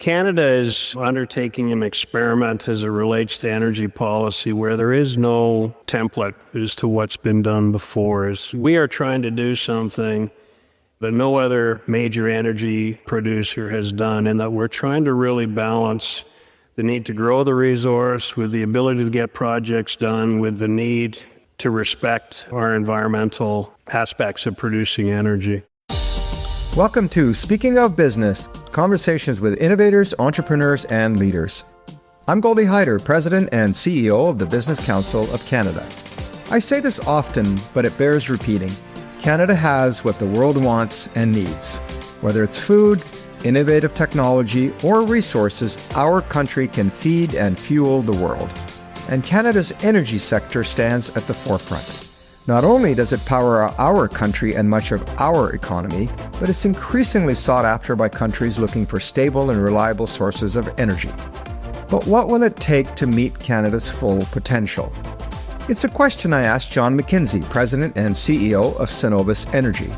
Canada is undertaking an experiment as it relates to energy policy where there is no template as to what's been done before. We are trying to do something that no other major energy producer has done, and that we're trying to really balance the need to grow the resource with the ability to get projects done, with the need to respect our environmental aspects of producing energy. Welcome to Speaking of Business, conversations with innovators, entrepreneurs, and leaders. I'm Goldy Hyder, President and CEO of the Business Council of Canada. I say this often, but it bears repeating. Canada has what the world wants and needs. Whether it's food, innovative technology, or resources, our country can feed and fuel the world. And Canada's energy sector stands at the forefront. Not only does it power our country and much of our economy, but it's increasingly sought after by countries looking for stable and reliable sources of energy. But what will it take to meet Canada's full potential? It's a question I asked John McKenzie, President and CEO of Cenovus Energy.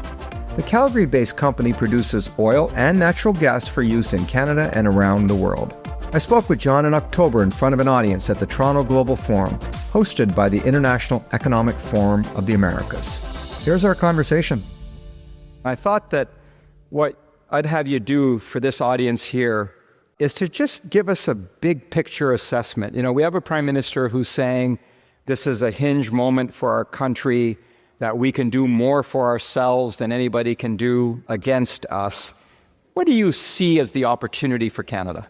The Calgary-based company produces oil and natural gas for use in Canada and around the world. I spoke with John in October in front of an audience at the Toronto Global Forum, hosted by the International Economic Forum of the Americas. Here's our conversation. I thought that what I'd have you do for this audience here is to just give us a big picture assessment. You know, we have a Prime Minister who's saying this is a hinge moment for our country, that we can do more for ourselves than anybody can do against us. What do you see as the opportunity for Canada?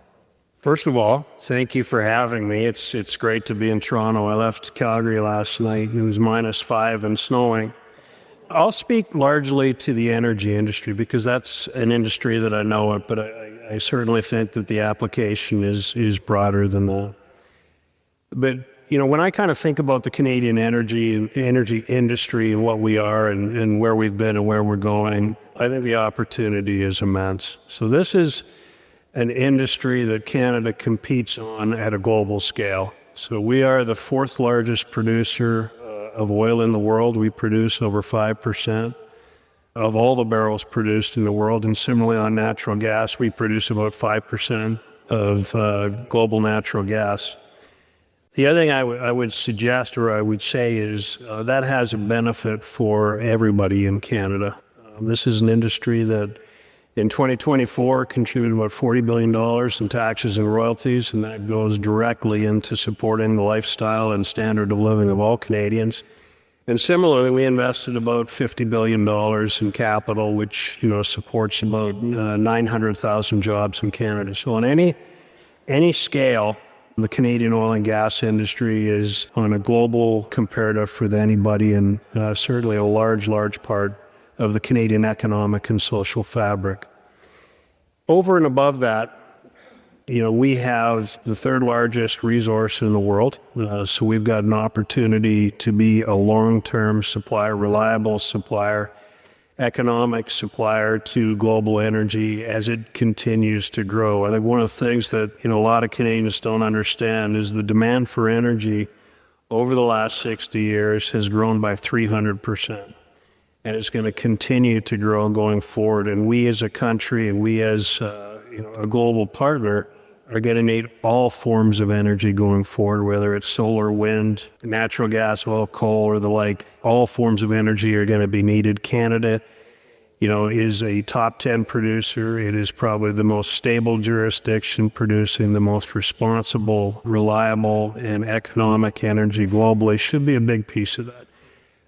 First of all, thank you for having me. It's great to be in Toronto. I left Calgary last night. It was -5 and snowing. I'll speak largely to the energy industry because that's an industry that I know it, but I certainly think that the application is broader than that. But, you know, when I kind of think about the Canadian energy industry and what we are and where we've been and where we're going, I think the opportunity is immense. So this is an industry that Canada competes on at a global scale. So we are the fourth largest producer of oil in the world. We produce over 5% of all the barrels produced in the world. And similarly on natural gas, we produce about 5% of global natural gas. The other thing I would suggest or I would say is that has a benefit for everybody in Canada. This is an industry that in 2024 contributed about $40 billion in taxes and royalties, and that goes directly into supporting the lifestyle and standard of living of all Canadians. And similarly, we invested about $50 billion in capital, which, you know, supports about 900,000 jobs in Canada. So on any scale, the Canadian oil and gas industry is on a global comparative with anybody, and certainly a large part of the Canadian economic and social fabric. Over and above that, you know, we have the third largest resource in the world. So we've got an opportunity to be a long-term supplier, reliable supplier, economic supplier to global energy as it continues to grow. I think one of the things that, you know, a lot of Canadians don't understand is the demand for energy over the last 60 years has grown by 300%. And it's going to continue to grow going forward. And we as a country and we as a global partner are going to need all forms of energy going forward, whether it's solar, wind, natural gas, oil, coal, or the like. All forms of energy are going to be needed. Canada, you know, is a top 10 producer. It is probably the most stable jurisdiction producing the most responsible, reliable, and economic energy globally. Should be a big piece of that.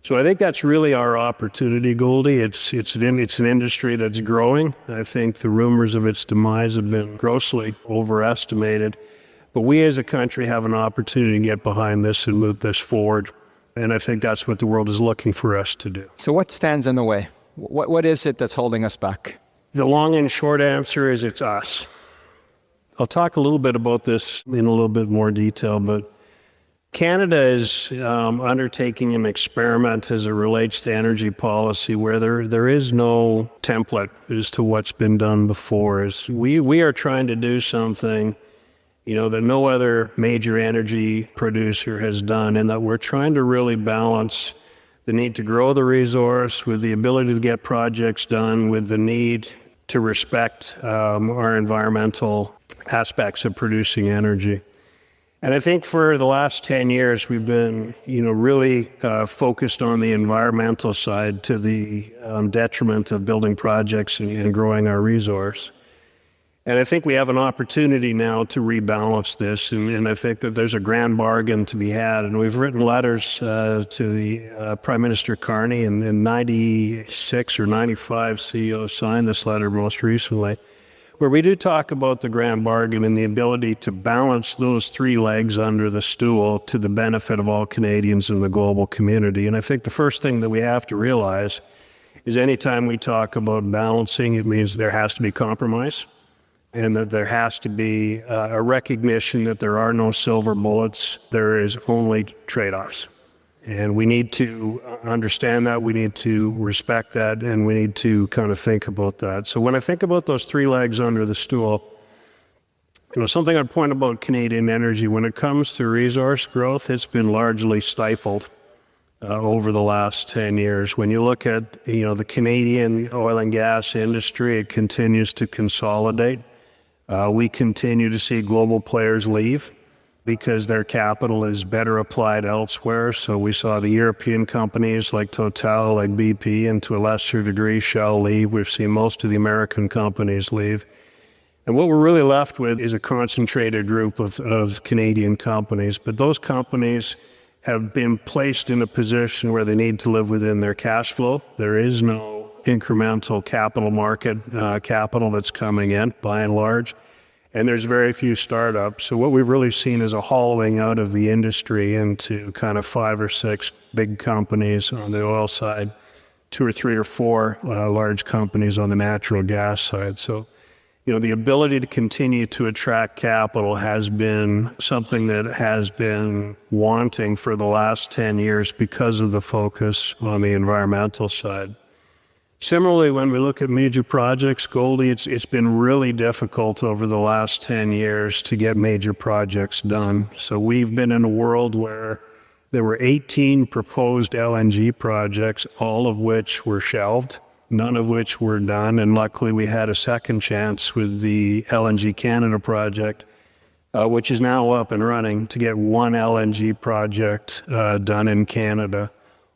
So I think that's really our opportunity, Goldie. It's an industry that's growing. I think the rumors of its demise have been grossly overestimated. But we as a country have an opportunity to get behind this and move this forward. And I think that's what the world is looking for us to do. So what stands in the way? What is it that's holding us back? The long and short answer is it's us. I'll talk a little bit about this in a little bit more detail, but Canada is undertaking an experiment as it relates to energy policy where there is no template as to what's been done before. We are trying to do something, you know, that no other major energy producer has done, and that we're trying to really balance the need to grow the resource with the ability to get projects done, with the need to respect our environmental aspects of producing energy. And I think for the last 10 years, we've been, really focused on the environmental side to the detriment of building projects and growing our resource. And I think we have an opportunity now to rebalance this, and I think that there's a grand bargain to be had. And we've written letters to the Prime Minister Carney, and in 96 or 95 CEOs signed this letter most recently, where we do talk about the grand bargain and the ability to balance those three legs under the stool to the benefit of all Canadians and the global community. And I think the first thing that we have to realize is anytime we talk about balancing, it means there has to be compromise, and that there has to be a recognition that there are no silver bullets. There is only trade-offs. And we need to understand that, we need to respect that, and we need to kind of think about that. So when I think about those three legs under the stool, something I'd point about Canadian energy, when it comes to resource growth, it's been largely stifled over the last 10 years. When you look at, the Canadian oil and gas industry, it continues to consolidate. We continue to see global players leave because their capital is better applied elsewhere. So we saw the European companies like Total, like BP, and to a lesser degree Shell leave. We've seen most of the American companies leave. And what we're really left with is a concentrated group of Canadian companies. But those companies have been placed in a position where they need to live within their cash flow. There is no incremental capital market capital that's coming in, by and large. And there's very few startups. So what we've really seen is a hollowing out of the industry into kind of 5 or 6 big companies on the oil side, 2 or 3 or 4 large companies on the natural gas side. So, the ability to continue to attract capital has been something that has been wanting for the last 10 years because of the focus on the environmental side. Similarly, when we look at major projects, Goldy, it's been really difficult over the last 10 years to get major projects done. So we've been in a world where there were 18 proposed LNG projects, all of which were shelved, none of which were done. And luckily, we had a second chance with the LNG Canada project, which is now up and running, to get one LNG project done in Canada.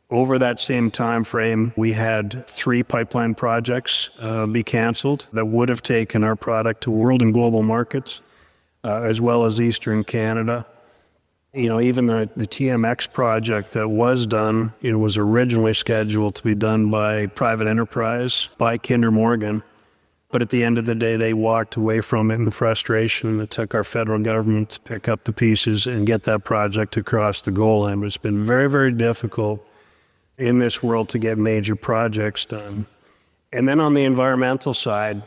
Over that same time frame, we had 3 pipeline projects be canceled that would have taken our product to world and global markets, as well as Eastern Canada. Even the TMX project that was done, was originally scheduled to be done by private enterprise, by Kinder Morgan. But at the end of the day, they walked away from it in frustration. It took our federal government to pick up the pieces and get that project across the goal line. But it's been very, very difficult in this world to get major projects done. And then on the environmental side,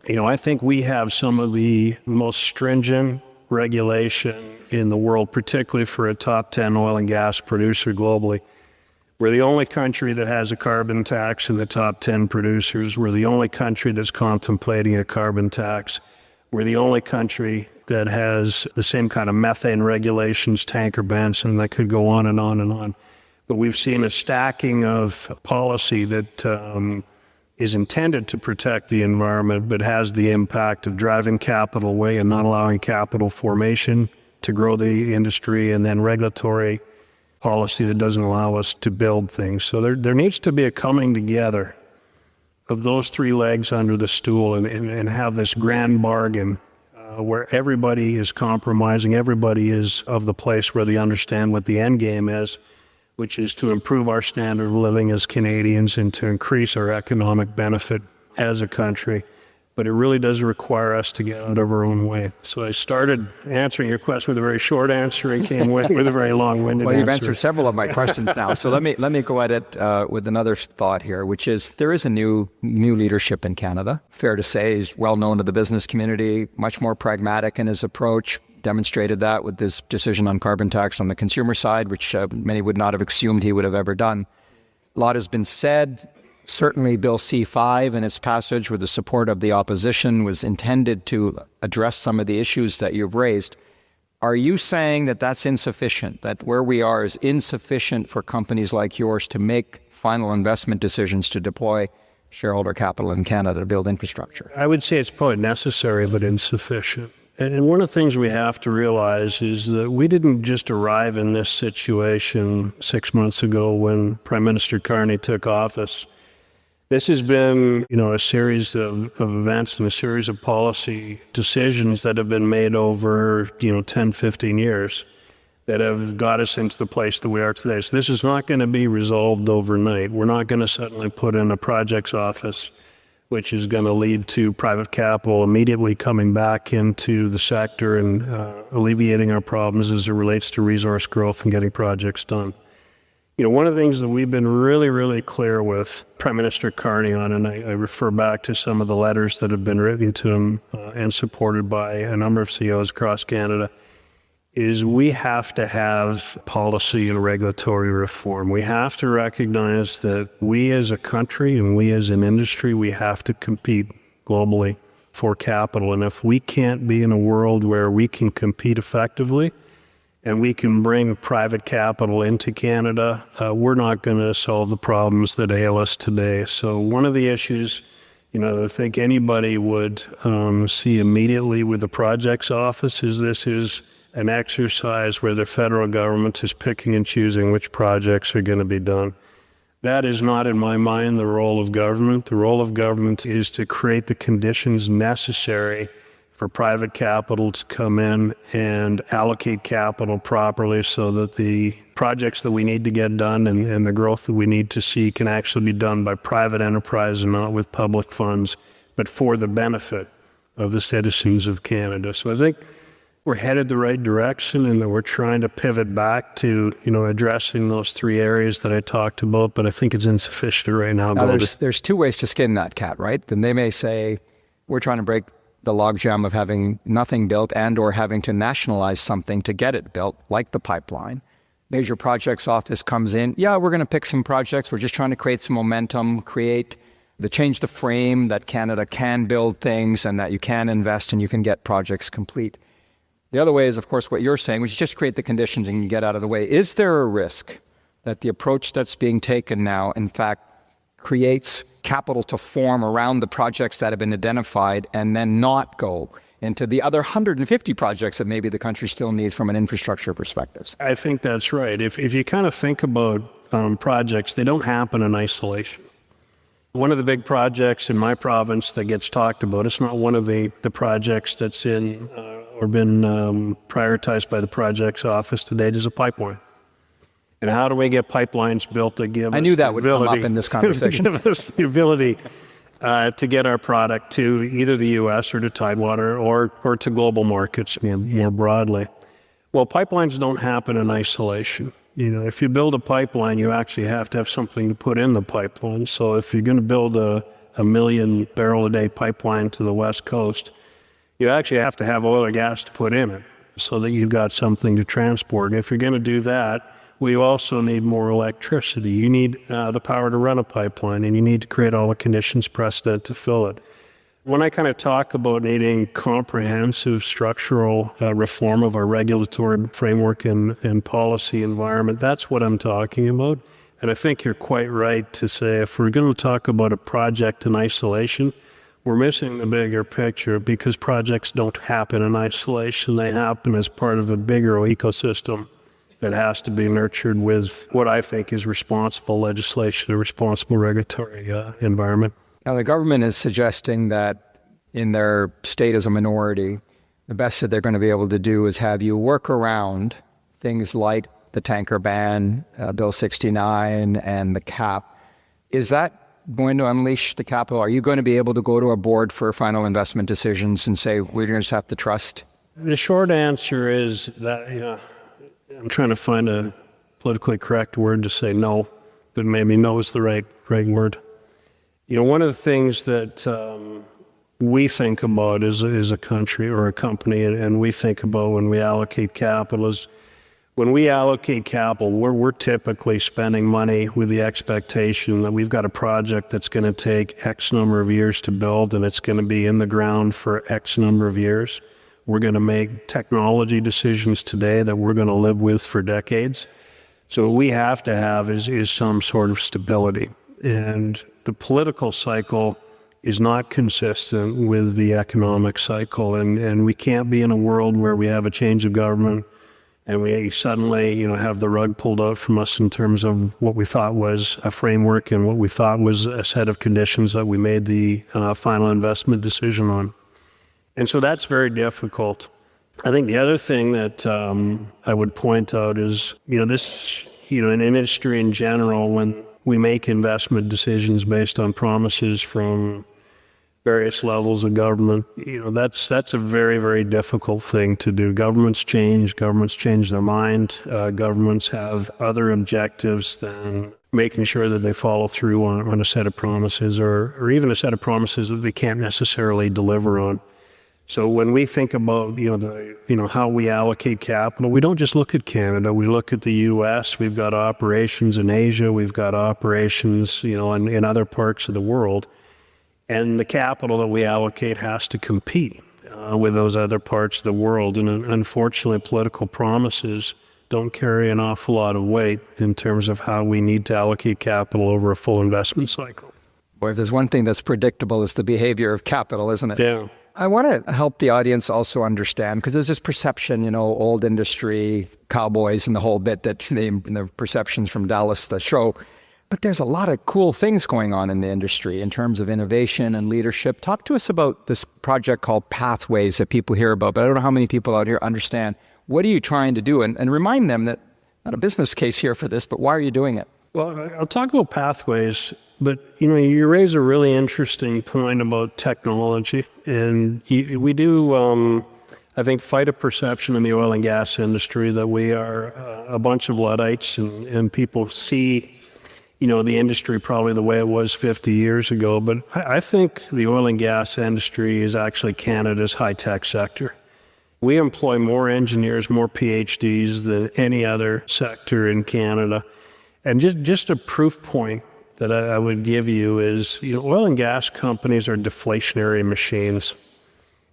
I think we have some of the most stringent regulation in the world, particularly for a top 10 oil and gas producer globally. We're the only country that has a carbon tax in the top 10 producers. We're the only country that's contemplating a carbon tax. We're the only country that has the same kind of methane regulations, tanker bans, and that could go on and on and on. But we've seen a stacking of policy that is intended to protect the environment, but has the impact of driving capital away and not allowing capital formation to grow the industry, and then regulatory policy that doesn't allow us to build things. So there needs to be a coming together of those 3 legs under the stool and have this grand bargain where everybody is compromising, everybody is of the place where they understand what the end game is, which is to improve our standard of living as Canadians and to increase our economic benefit as a country. But it really does require us to get out of our own way. So I started answering your question with a very short answer and came with a very long-winded answer. Well, you've answered several of my questions now. So let me go at it with another thought here, which is there is a new leadership in Canada. Fair to say, he's well known to the business community, much more pragmatic in his approach. Demonstrated that with this decision on carbon tax on the consumer side, which many would not have assumed he would have ever done. A lot has been said. Certainly Bill C-5 and its passage with the support of the opposition was intended to address some of the issues that you've raised. Are you saying that that's insufficient, that where we are is insufficient for companies like yours to make final investment decisions to deploy shareholder capital in Canada to build infrastructure? I would say it's probably necessary but insufficient. And one of the things we have to realize is that we didn't just arrive in this situation 6 months ago when Prime Minister Carney took office. This has been, a series of events and a series of policy decisions that have been made over, 10, 15 years that have got us into the place that we are today. So this is not going to be resolved overnight. We're not going to suddenly put in a projects office, which is going to lead to private capital immediately coming back into the sector and alleviating our problems as it relates to resource growth and getting projects done. One of the things that we've been really, really clear with Prime Minister Carney on, and I refer back to some of the letters that have been written to him and supported by a number of CEOs across Canada, is we have to have policy and regulatory reform. We have to recognize that we as a country and we as an industry, we have to compete globally for capital. And if we can't be in a world where we can compete effectively and we can bring private capital into Canada, we're not going to solve the problems that ail us today. So one of the issues, I think anybody would see immediately with the projects office is this is an exercise where the federal government is picking and choosing which projects are going to be done. That is not, in my mind, the role of government. The role of government is to create the conditions necessary for private capital to come in and allocate capital properly so that the projects that we need to get done and the growth that we need to see can actually be done by private enterprise and not with public funds, but for the benefit of the citizens of Canada. So I think we're headed the right direction and that we're trying to pivot back to, addressing those three areas that I talked about, but I think it's insufficient right now. There's two ways to skin that cat, right? Then they may say, we're trying to break the logjam of having nothing built and or having to nationalize something to get it built, like the pipeline. Major projects office comes in. Yeah, we're going to pick some projects. We're just trying to create some momentum, change the frame that Canada can build things and that you can invest and you can get projects complete. The other way is, of course, what you're saying, which is just create the conditions and you get out of the way. Is there a risk that the approach that's being taken now, in fact, creates capital to form around the projects that have been identified and then not go into the other 150 projects that maybe the country still needs from an infrastructure perspective? I think that's right. If you kind of think about projects, they don't happen in isolation. One of the big projects in my province that gets talked about, it's not one of the projects that's in or been prioritized by the projects office to date, is a pipeline. And how do we get pipelines built that give us the ability? I knew that would come up in this conversation. Give us the ability to get our product to either the U.S. or to Tidewater or to global markets more broadly. Well, pipelines don't happen in isolation. If you build a pipeline, you actually have to have something to put in the pipeline. So if you're going to build a 1 million barrel a day pipeline to the West Coast, you actually have to have oil or gas to put in it so that you've got something to transport. And if you're going to do that, we also need more electricity. You need the power to run a pipeline, and you need to create all the conditions precedent to fill it. When I kind of talk about needing comprehensive structural reform of our regulatory framework and policy environment, that's what I'm talking about. And I think you're quite right to say if we're going to talk about a project in isolation, we're missing the bigger picture because projects don't happen in isolation. They happen as part of a bigger ecosystem that has to be nurtured with what I think is responsible legislation, a responsible regulatory environment. Now, the government is suggesting that in their state as a minority, the best that they're going to be able to do is have you work around things like the tanker ban, Bill 69, and the cap. Is that going to unleash the capital? Are you going to be able to go to a board for final investment decisions and say, we just have to trust? The short answer is that, I'm trying to find a politically correct word to say no, but maybe no is the right word. One of the things that we think about as a country or a company, and we think about when we allocate capital is when we allocate capital, we're typically spending money with the expectation that we've got a project that's going to take X number of years to build and it's going to be in the ground for X number of years. We're going to make technology decisions today that we're going to live with for decades. So what we have to have is some sort of stability. And the political cycle is not consistent with the economic cycle. And we can't be in a world where we have a change of government and we suddenly, have the rug pulled out from us in terms of what we thought was a framework and what we thought was a set of conditions that we made the final investment decision on. And so that's very difficult. I think the other thing that I would point out is, this, in industry in general, when we make investment decisions based on promises from various levels of government, that's a very, very difficult thing to do. Governments change their mind. Governments have other objectives than making sure that they follow through on a set of promises or even a set of promises that they can't necessarily deliver on. So when we think about, how we allocate capital, we don't just look at Canada. We look at the U.S. We've got operations in Asia. We've got operations, in other parts of the world. And the capital that we allocate has to compete with those other parts of the world. And unfortunately, political promises don't carry an awful lot of weight in terms of how we need to allocate capital over a full investment cycle. Boy, if there's one thing that's predictable, it's the behavior of capital, isn't it? Yeah. I want to help the audience also understand, because there's this perception, old industry, cowboys and the whole bit that the perceptions from Dallas, the show. But there's a lot of cool things going on in the industry in terms of innovation and leadership. Talk to us about this project called Pathways that people hear about, but I don't know how many people out here understand. What are you trying to do? And remind them that not a business case here for this, but why are you doing it? Well, I'll talk about Pathways, but you raise a really interesting point about technology. And we do, I think, fight a perception in the oil and gas industry that we are a bunch of Luddites and people see the industry probably the way it was 50 years ago. But I think the oil and gas industry is actually Canada's high-tech sector. We employ more engineers, more PhDs than any other sector in Canada. And just a proof point that I would give you is, oil and gas companies are deflationary machines.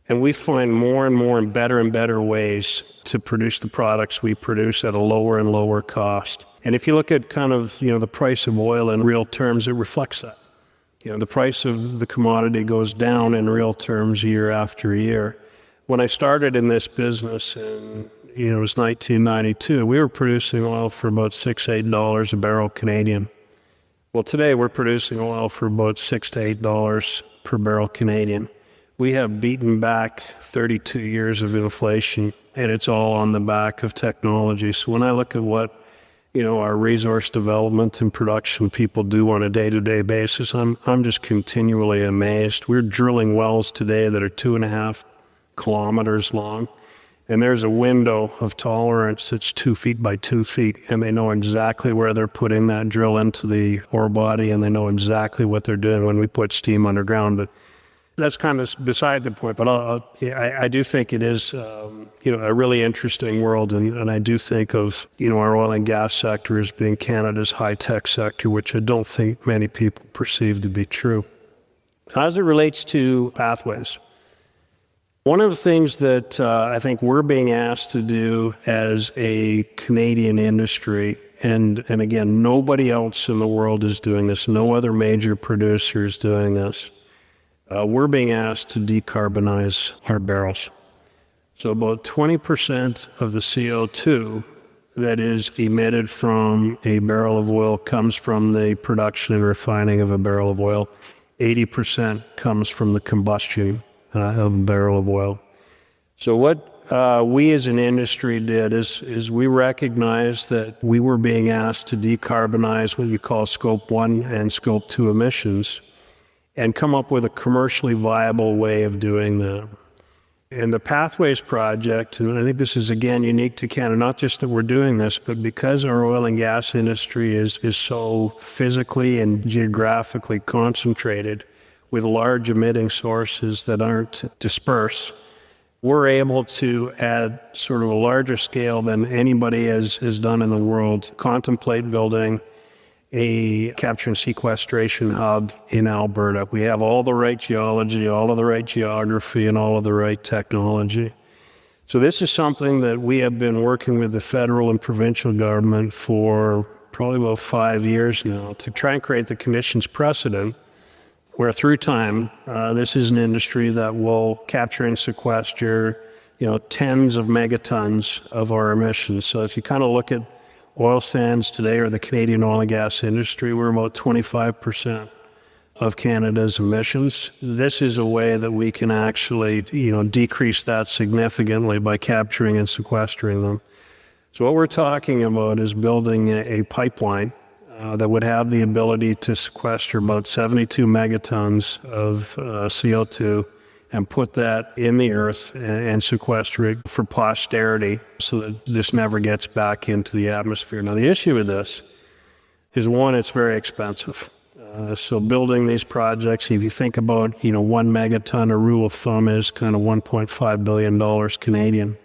And we find more and more and better ways to produce the products we produce at a lower and lower cost. And if you look at kind of, the price of oil in real terms, it reflects that. The price of the commodity goes down in real terms year after year. When I started in this business in, it was 1992, we were producing oil for about $6-8 a barrel Canadian. Well, today we're producing oil for about $6 to $8 per barrel Canadian. We have beaten back 32 years of inflation, and it's all on the back of technology. So when I look at what our resource development and production people do on a day-to-day basis, I'm just continually amazed. We're drilling wells today that are 2.5 kilometers long, and there's a window of tolerance that's 2 feet by 2 feet, and they know exactly where they're putting that drill into the ore body, and they know exactly what they're doing when we put steam underground. But that's kind of beside the point. But I do think it is, a really interesting world, and I do think of, our oil and gas sector as being Canada's high-tech sector, which I don't think many people perceive to be true. As it relates to Pathways, one of the things that I think we're being asked to do as a Canadian industry, and again, nobody else in the world is doing this, no other major producer is doing this, we're being asked to decarbonize our barrels. So about 20% of the CO2 that is emitted from a barrel of oil comes from the production and refining of a barrel of oil. 80% comes from the combustion of a barrel of oil. So what we as an industry did is we recognized that we were being asked to decarbonize what you call Scope 1 and Scope 2 emissions and come up with a commercially viable way of doing that. And the Pathways project, and I think this is again unique to Canada, not just that we're doing this, but because our oil and gas industry is so physically and geographically concentrated with large emitting sources that aren't dispersed, we're able to, at sort of a larger scale than anybody has done in the world, contemplate building a capture and sequestration hub in Alberta. We have all the right geology, all of the right geography, and all of the right technology. So this is something that we have been working with the federal and provincial government for probably about 5 years now to try and create the conditions precedent where through time, this is an industry that will capture and sequester, tens of megatons of our emissions. So if you kind of look at oil sands today or the Canadian oil and gas industry, we're about 25% of Canada's emissions. This is a way that we can actually, decrease that significantly by capturing and sequestering them. So what we're talking about is building a pipeline that would have the ability to sequester about 72 megatons of CO2 and put that in the earth and sequester it for posterity so that this never gets back into the atmosphere. Now, the issue with this is, one, it's very expensive. So building these projects, if you think about, 1 megaton, a rule of thumb is kind of $1.5 billion Canadian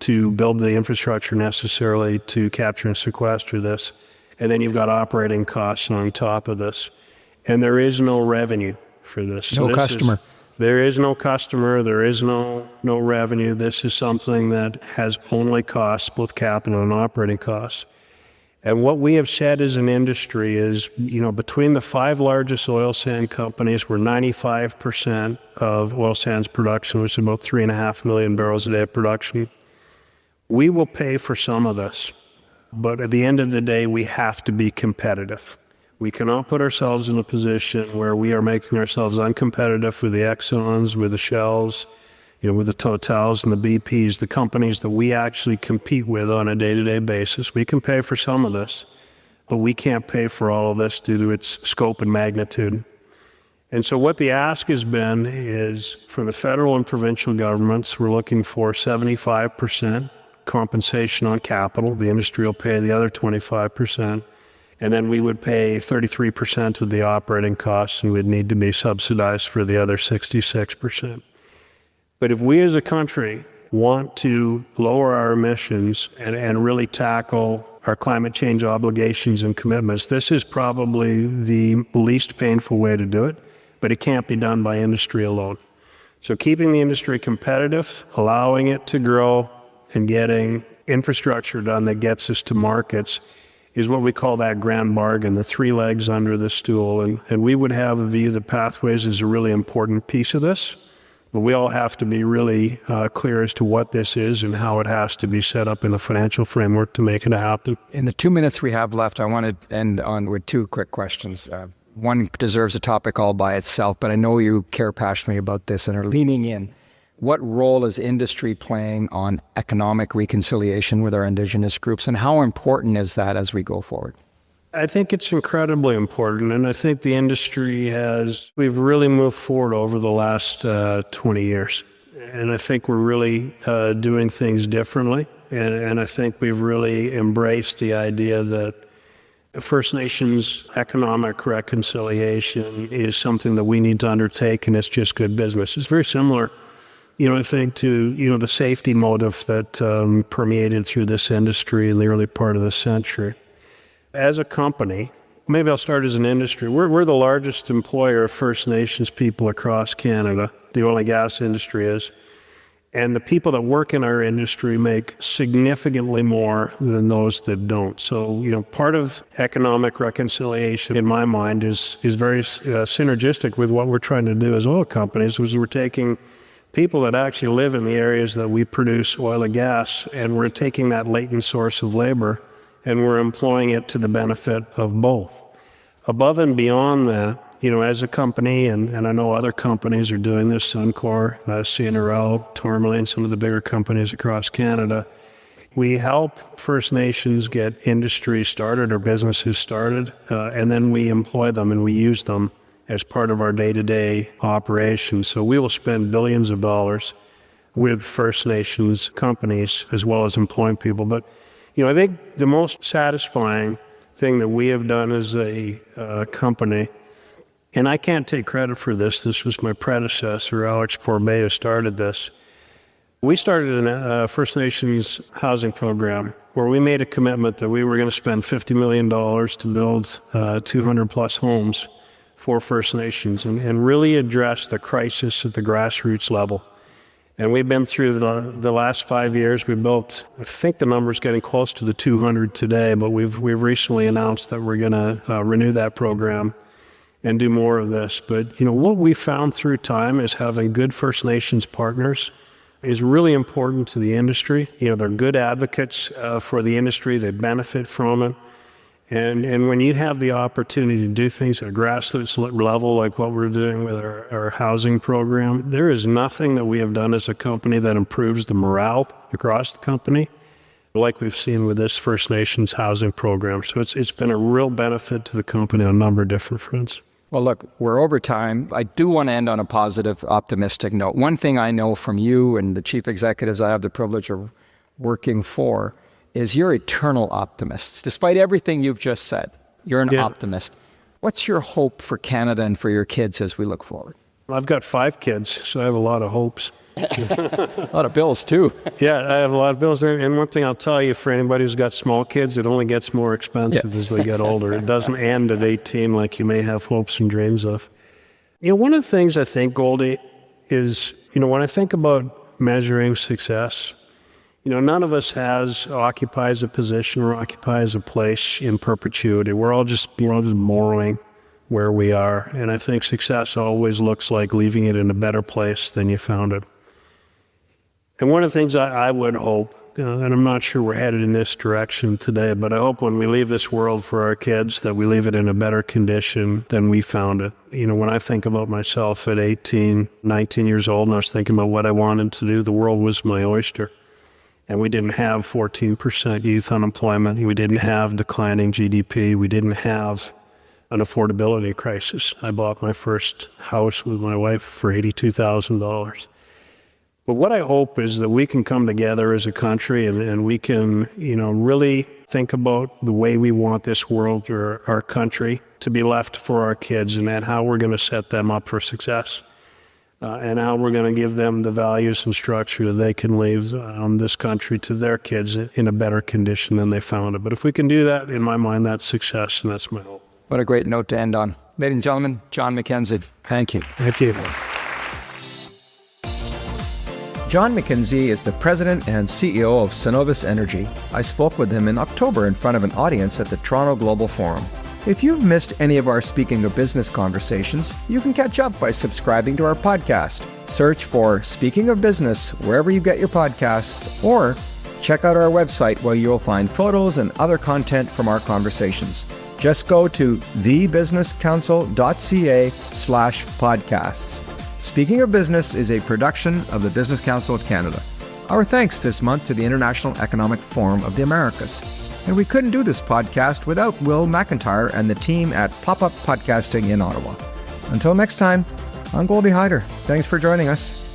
to build the infrastructure necessarily to capture and sequester this. And then you've got operating costs on top of this. And there is no revenue for this. No customer. There is no customer. There is no revenue. This is something that has only costs, both capital and operating costs. And what we have said as an industry is, between the 5 largest oil sand companies, we're 95% of oil sands production, which is about 3.5 million barrels a day of production. We will pay for some of this. But at the end of the day, we have to be competitive. We cannot put ourselves in a position where we are making ourselves uncompetitive with the Exxons, with the Shells, with the Totals and the BPs, the companies that we actually compete with on a day-to-day basis. We can pay for some of this, but we can't pay for all of this due to its scope and magnitude. And so what the ask has been is, for the federal and provincial governments, we're looking for 75% compensation on capital. The industry will pay the other 25%. And then we would pay 33% of the operating costs and would need to be subsidized for the other 66%. But if we as a country want to lower our emissions and really tackle our climate change obligations and commitments, this is probably the least painful way to do it, but it can't be done by industry alone. So keeping the industry competitive, allowing it to grow, and getting infrastructure done that gets us to markets is what we call that grand bargain, the 3 legs under the stool. And we would have a view that pathways is a really important piece of this, but we all have to be really clear as to what this is and how it has to be set up in a financial framework to make it happen. In the 2 minutes we have left, I want to end on with 2 quick questions. One deserves a topic all by itself, but I know you care passionately about this and are leaning in. What role is industry playing on economic reconciliation with our Indigenous groups, and how important is that as we go forward? I think it's incredibly important, and I think the industry we've really moved forward over the last 20 years. And I think we're really doing things differently, and I think we've really embraced the idea that First Nations economic reconciliation is something that we need to undertake, and it's just good business. It's very similar, I think, to, the safety motive that permeated through this industry in the early part of the century. As a company, maybe I'll start as an industry, we're the largest employer of First Nations people across Canada, the oil and gas industry is. And the people that work in our industry make significantly more than those that don't. So, part of economic reconciliation, in my mind, is very synergistic with what we're trying to do as oil companies, which we're taking people that actually live in the areas that we produce oil and gas, and we're taking that latent source of labor and we're employing it to the benefit of both. Above and beyond that, as a company, and I know other companies are doing this, Suncor, CNRL, Tourmaline, some of the bigger companies across Canada, we help First Nations get industry started or businesses started, and then we employ them and we use them as part of our day-to-day operations. So we will spend billions of dollars with First Nations companies as well as employing people. But, I think the most satisfying thing that we have done as a company, and I can't take credit for this was my predecessor, Alex Corbet, who started this. We started a First Nations housing program where we made a commitment that we were going to spend $50 million to build 200 plus homes for First Nations and really address the crisis at the grassroots level. And we've been through the last 5 years. We built, I think the number's getting close to the 200 today, but we've recently announced that we're going to renew that program and do more of this. But, what we found through time is having good First Nations partners is really important to the industry. They're good advocates for the industry. They benefit from it. And when you have the opportunity to do things at a grassroots level, like what we're doing with our housing program, there is nothing that we have done as a company that improves the morale across the company, like we've seen with this First Nations housing program. So it's been a real benefit to the company on a number of different fronts. Well, look, we're over time. I do want to end on a positive, optimistic note. One thing I know from you and the chief executives I have the privilege of working for is you're eternal optimists. Despite everything you've just said, you're an optimist. What's your hope for Canada and for your kids as we look forward? I've got 5 kids, so I have a lot of hopes. A lot of bills, too. Yeah, I have a lot of bills. And one thing I'll tell you, for anybody who's got small kids, it only gets more expensive as they get older. It doesn't end at 18 like you may have hopes and dreams of. One of the things I think, Goldy, is, when I think about measuring success, none of us occupies a position or occupies a place in perpetuity. We're all just borrowing where we are. And I think success always looks like leaving it in a better place than you found it. And one of the things I would hope, and I'm not sure we're headed in this direction today, but I hope when we leave this world for our kids that we leave it in a better condition than we found it. When I think about myself at 18, 19 years old, and I was thinking about what I wanted to do, the world was my oyster. And we didn't have 14% youth unemployment. We didn't have declining GDP. We didn't have an affordability crisis. I bought my first house with my wife for $82,000. But what I hope is that we can come together as a country and we can, really think about the way we want this world or our country to be left for our kids and how we're going to set them up for success. And how we're going to give them the values and structure that they can leave this country to their kids in a better condition than they found it. But if we can do that, in my mind, that's success, and that's my hope. What a great note to end on. Ladies and gentlemen, John McKenzie, thank you. Thank you. John McKenzie is the president and CEO of Cenovus Energy. I spoke with him in October in front of an audience at the Toronto Global Forum. If you've missed any of our Speaking of Business conversations, you can catch up by subscribing to our podcast. Search for Speaking of Business wherever you get your podcasts, or check out our website where you'll find photos and other content from our conversations. Just go to thebusinesscouncil.ca/podcasts. Speaking of Business is a production of the Business Council of Canada. Our thanks this month to the International Economic Forum of the Americas. And we couldn't do this podcast without Will McIntyre and the team at Pop-Up Podcasting in Ottawa. Until next time, I'm Goldy Hyder. Thanks for joining us.